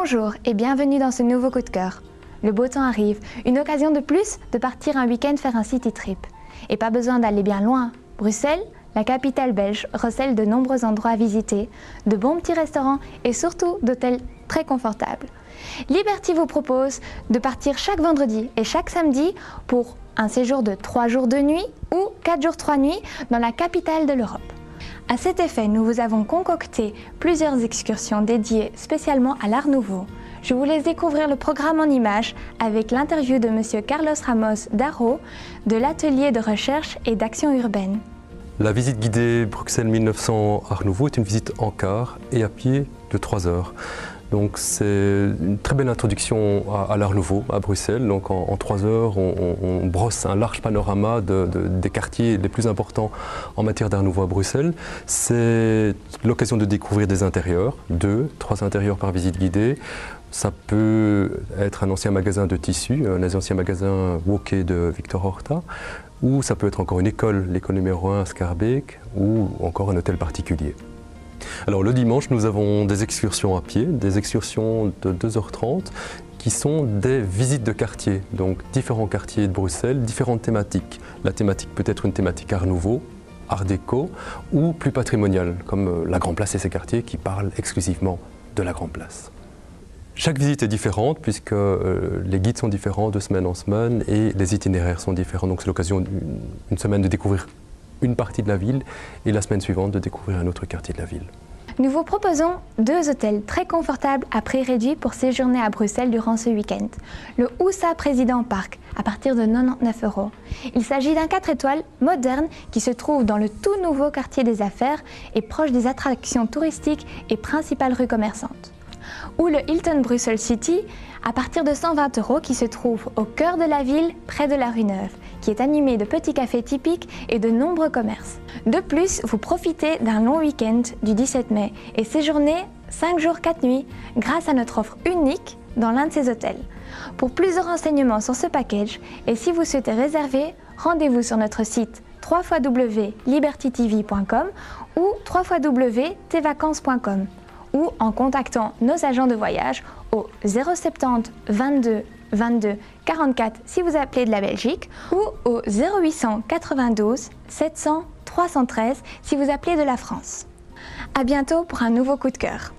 Bonjour et bienvenue dans ce nouveau coup de cœur. Le beau temps arrive, une occasion de plus de partir un week-end faire un city trip. Et pas besoin d'aller bien loin. Bruxelles, la capitale belge, recèle de nombreux endroits à visiter, de bons petits restaurants et surtout d'hôtels très confortables. Liberty vous propose de partir chaque vendredi et chaque samedi pour un séjour de 3 jours de nuit ou 4 jours 3 nuits dans la capitale de l'Europe. À cet effet, nous vous avons concocté plusieurs excursions dédiées spécialement à l'Art Nouveau. Je vous laisse découvrir le programme en images avec l'interview de M. Carlos Ramos Darro de l'atelier de recherche et d'action urbaine. La visite guidée Bruxelles 1900 Art Nouveau est une visite en car et à pied de 3 heures. Donc c'est une très belle introduction à l'Art Nouveau à Bruxelles. Donc en 3 heures, on brosse un large panorama des quartiers les plus importants en matière d'Art Nouveau à Bruxelles. C'est l'occasion de découvrir des intérieurs, 2-3 intérieurs par visite guidée. Ça peut être un ancien magasin de tissus, un ancien magasin Wokey de Victor Horta, ou ça peut être encore une école, l'école numéro 1 à Schaerbeek, ou encore un hôtel particulier. Alors le dimanche, nous avons des excursions à pied, des excursions de 2h30 qui sont des visites de quartier, donc différents quartiers de Bruxelles, différentes thématiques. La thématique peut être une thématique Art Nouveau, Art déco ou plus patrimoniale, comme la Grand Place et ses quartiers qui parlent exclusivement de la Grand Place. Chaque visite est différente puisque les guides sont différents de semaine en semaine et les itinéraires sont différents, donc c'est l'occasion d'une semaine de découvrir une partie de la ville et la semaine suivante de découvrir un autre quartier de la ville. Nous vous proposons 2 hôtels très confortables à prix réduit pour séjourner à Bruxelles durant ce week-end. Le Oussa Président Park à partir de 99 €. Il s'agit d'un 4 étoiles moderne qui se trouve dans le tout nouveau quartier des affaires et proche des attractions touristiques et principales rues commerçantes. Ou le Hilton Brussels City à partir de 120 € qui se trouve au cœur de la ville, près de la rue Neuve, qui est animé de petits cafés typiques et de nombreux commerces. De plus, vous profitez d'un long week-end du 17 mai et séjournez 5 jours 4 nuits grâce à notre offre unique dans l'un de ces hôtels. Pour plus de renseignements sur ce package et si vous souhaitez réserver, rendez-vous sur notre site www.libertytv.com ou www.tvacances.com ou en contactant nos agents de voyage au 070 22 22 44 si vous appelez de la Belgique ou au 0800 92 700 313 si vous appelez de la France. À bientôt pour un nouveau coup de cœur.